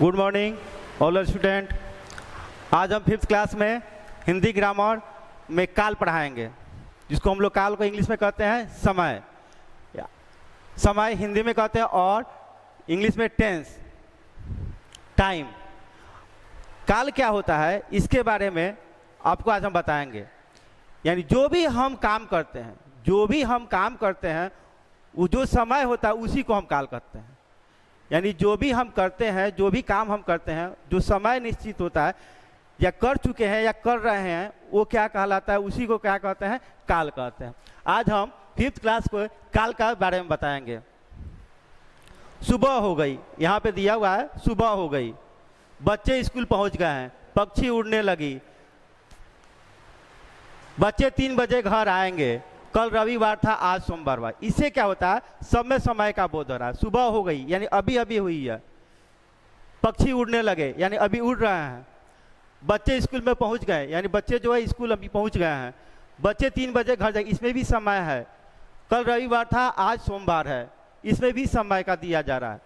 Good morning all student. आज हम 5th class में हिंदी ग्रामर में काल पढ़ाएंगे, जिसको हम लोग काल को इंग्लिश में कहते हैं समय। समय हिंदी में कहते हैं और इंग्लिश में टेंस, टाइम। काल क्या होता है इसके बारे में आपको आज हम बताएंगे। यानी जो भी हम काम करते हैं वो जो समय होता है उसी को हम काल कहते हैं। यानी जो भी हम करते हैं, जो भी काम हम करते हैं, जो समय निश्चित होता है या कर चुके हैं या कर रहे हैं, वो क्या कहलाता है, उसी को क्या कहते हैं, काल कहते हैं। आज हम 5th क्लास को काल का बारे में बताएंगे। सुबह हो गई, यहाँ पे दिया हुआ है सुबह हो गई, बच्चे स्कूल पहुंच गए हैं, पक्षी उड़ने लगी, बच्चे 3 बजे घर आएंगे, कल रविवार था आज सोमवार हुआ। इससे क्या होता है, सब में समय का बोध हो रहा है। सुबह हो गई यानी अभी अभी हुई है, पक्षी उड़ने लगे यानी अभी उड़ रहे हैं, बच्चे स्कूल में पहुंच गए यानी बच्चे जो है स्कूल अभी पहुंच गए हैं, बच्चे 3 बजे घर जाए, इसमें भी समय है। कल रविवार था आज सोमवार है, इसमें भी समय का दिया जा रहा है।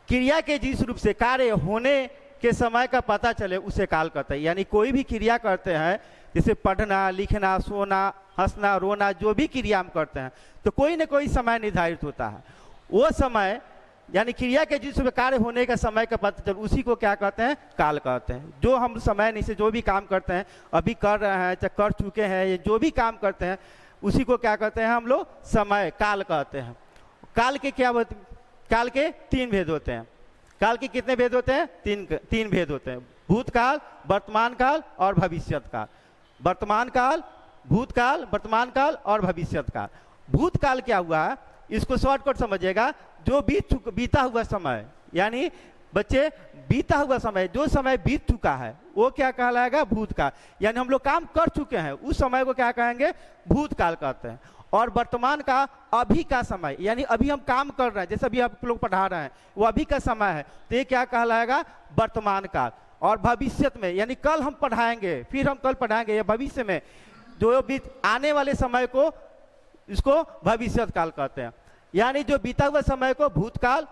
क्रिया के जिस रूप से कार्य होने के समय का पता चले उसे काल कहते हैं। यानी कोई भी क्रिया करते हैं, जैसे पढ़ना, लिखना, सोना, हंसना, रोना, जो भी क्रिया हम करते हैं तो कोई न कोई समय निर्धारित होता है। वो समय यानी क्रिया के जिस कार्य होने का समय का पता चले उसी को क्या कहते हैं, काल कहते हैं। जो हम समय नहीं से जो भी काम करते हैं, अभी कर रहे हैं चाहे कर चुके हैं, ये जो भी काम करते हैं उसी को क्या कहते हैं हम लोग, समय, काल कहते हैं। काल के क्या होते, काल के 3 भेद होते हैं। काल के कितने भेद होते हैं, 3 भेद होते हैं। भूतकाल, वर्तमान काल और भविष्यत काल। वर्तमान काल, भूतकाल, वर्तमान काल और भविष्यत काल। भूतकाल क्या हुआ है, इसको शॉर्टकट समझिएगा, जो बीता हुआ समय, यानी बच्चे बीता हुआ समय, जो समय बीत चुका है वो क्या कहलाएगा, भूतकाल। यानी हम लोग काम कर चुके हैं उस समय को क्या कहेंगे, भूतकाल कहते हैं। और वर्तमान का अभी का समय, यानी अभी हम काम कर रहे हैं, जैसे अभी आप लोग पढ़ा रहे हैं वो अभी का समय है, तो ये क्या कहलाएगा, वर्तमान काल। और भविष्यत में यानी कल हम पढ़ाएंगे, फिर हम कल पढ़ाएंगे, या भविष्य में जो आने वाले समय को, इसको भविष्यत काल कहते हैं। यानी जो बीता हुआ समय को भूतकाल,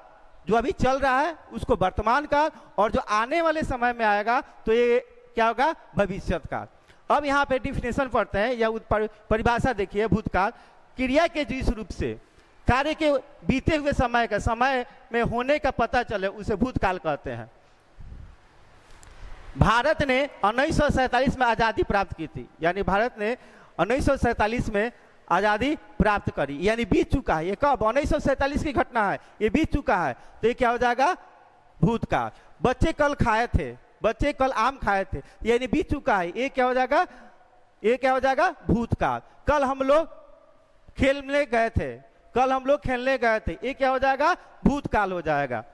जो अभी चल रहा है उसको वर्तमान काल, और जो आने वाले समय में आएगा तो ये क्या होगा, भविष्यत काल। अब यहाँ पे डिफिनेशन पढ़ते हैं या परिभाषा देखिए। भूतकाल क्रिया के जिस रूप से कार्य के बीते हुए समय का, समय में होने का पता चले उसे भूतकाल कहते हैं। भारत ने 1947 में आज़ादी प्राप्त की थी, यानी भारत ने 1947 में आज़ादी प्राप्त करी, यानी बीत चुका है। ये कब, 1947 की घटना है, ये बीत चुका है, तो ये क्या हो जाएगा, भूतकाल। बच्चे कल खाए थे, बच्चे कल आम खाए थे, यानी बीत चुका है, ये क्या हो जाएगा, ये क्या हो जाएगा, भूतकाल। कल हम लोग खेलने गए थे, कल हम लोग खेलने गए थे, ये क्या हो जाएगा, भूतकाल हो जाएगा।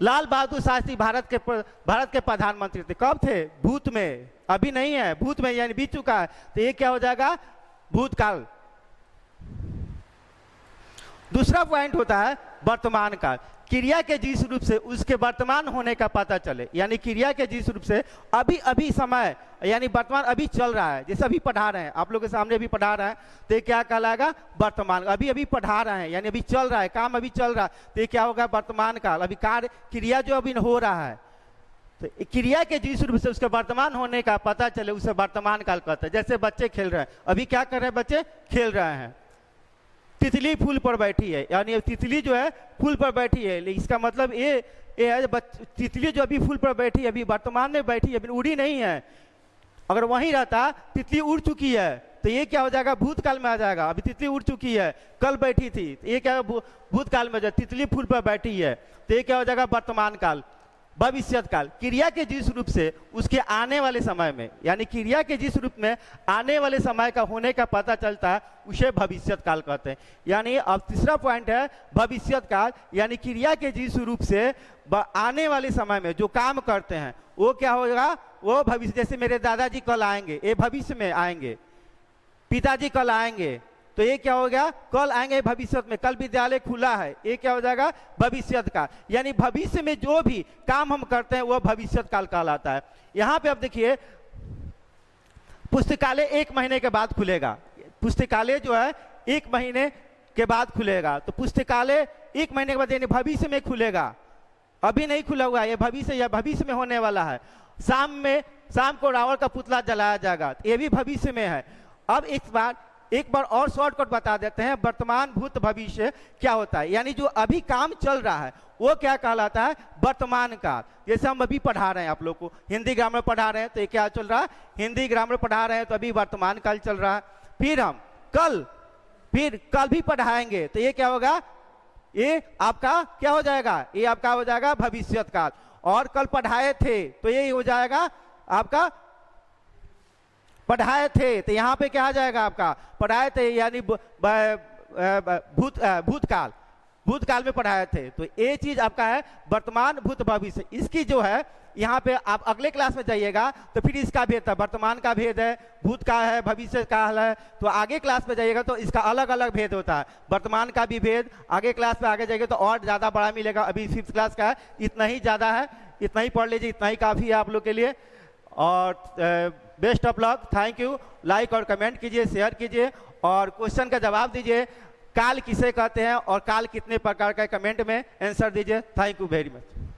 लाल बहादुर शास्त्री भारत के प्रधानमंत्री थे, कब थे, भूत में, अभी नहीं है, भूत में, यानी बीत चुका है, तो ये क्या हो जाएगा, भूतकाल। दूसरा पॉइंट होता है वर्तमान काल। क्रिया के जिस रूप से उसके वर्तमान होने का पता चले, यानी क्रिया के जिस रूप से अभी अभी समय, यानी वर्तमान अभी चल रहा है, जैसे अभी पढ़ा रहे हैं, आप लोग के सामने अभी पढ़ा रहे हैं, तो ये क्या कहलाएगा, वर्तमान। अभी अभी पढ़ा रहे हैं यानी अभी चल रहा है, काम अभी चल रहा है, तो ये क्या होगा, वर्तमान काल। अभी कार्य क्रिया जो अभी हो रहा है, तो क्रिया के जिस रूप से उसके वर्तमान होने का पता चले उसे वर्तमान काल कहते हैं। जैसे बच्चे खेल रहे हैं, अभी क्या कर रहे हैं, बच्चे खेल रहे हैं। तितली फूल पर बैठी है, यानी तितली जो है फूल पर बैठी है, इसका मतलब ये है तितली जो अभी फूल पर बैठी है, अभी वर्तमान में बैठी है, अभी उड़ी नहीं है। अगर वहीं रहता तितली उड़ चुकी है तो ये क्या हो जाएगा, भूतकाल में आ जाएगा। अभी तितली उड़ चुकी है, कल बैठी थी, ये क्या भूतकाल में, तितली फूल पर बैठी है, तो ये क्या हो जाएगा, वर्तमान काल। भविष्यत काल क्रिया के जिस रूप से उसके आने वाले समय में, यानी क्रिया के जिस रूप में आने वाले समय का होने का पता चलता है उसे भविष्यत काल कहते हैं। यानी अब तीसरा पॉइंट है भविष्यत काल, यानी क्रिया के जिस रूप से आने वाले समय में जो काम करते हैं वो क्या होगा, वो भविष्य। जैसे मेरे दादाजी कल आएंगे, ये भविष्य में आएंगे, पिताजी कल आएंगे, तो ये क्या हो गया, कल आएंगे भविष्य में। कल विद्यालय खुला है, ये क्या हो जाएगा, भविष्यत काल। यानी भविष्य में जो भी काम हम करते हैं वो भविष्यत काल कहलाता है। यहाँ पे अब देखिए, पुस्तकालय 1 महीने के बाद खुलेगा। पुस्तकालय जो है 1 महीने के बाद खुलेगा, तो पुस्तकालय 1 महीने के बाद यानी भविष्य में खुलेगा। अभी नहीं खुला हुआ है, ये भविष्य या भविष्य में होने वाला है। शाम को रावण का पुतला जलाया जाएगा, ये भी भविष्य में है। अब एक बार और शॉर्टकट बता देते हैं, वर्तमान भूत भविष्य क्या होता है। यानी जो अभी काम चल रहा है वो क्या कहलाता है, वर्तमान काल। जैसे हम अभी पढ़ा रहे हैं, आप लोग को हिंदी ग्रामर पढ़ा रहे हैं, तो ये क्या चल रहा है, हिंदी ग्रामर पढ़ा रहे हैं, तो अभी वर्तमान काल चल रहा है। फिर हम कल भी पढ़ाएंगे, तो ये क्या होगा, ये आपका क्या हो जाएगा, ये आपका हो जाएगा भविष्यत काल। और कल पढ़ाए थे तो ये हो जाएगा आपका पढ़ाए थे, तो यहाँ पे क्या आ जाएगा आपका पढ़ाए थे, यानी भूतकाल में पढ़ाए थे। तो ये चीज आपका है वर्तमान भूत भविष्य। इसकी जो है यहाँ पे आप अगले क्लास में जाइएगा तो फिर इसका भेद है, वर्तमान का भेद है, भूत का है, भविष्य का है। तो आगे क्लास में जाइएगा तो इसका अलग अलग भेद होता है, वर्तमान का भी भेद। आगे क्लास में आगे जाइएगा तो और ज्यादा बड़ा मिलेगा। अभी 5th क्लास का है, इतना ही ज्यादा है, इतना ही पढ़ लीजिए, इतना ही काफी है आप लोग के लिए। और best of luck, thank you. Like और कमेंट कीजिए, शेयर कीजिए और क्वेश्चन का जवाब दीजिए, काल किसे कहते हैं और काल कितने प्रकार का, कमेंट में आंसर दीजिए। Thank you very much.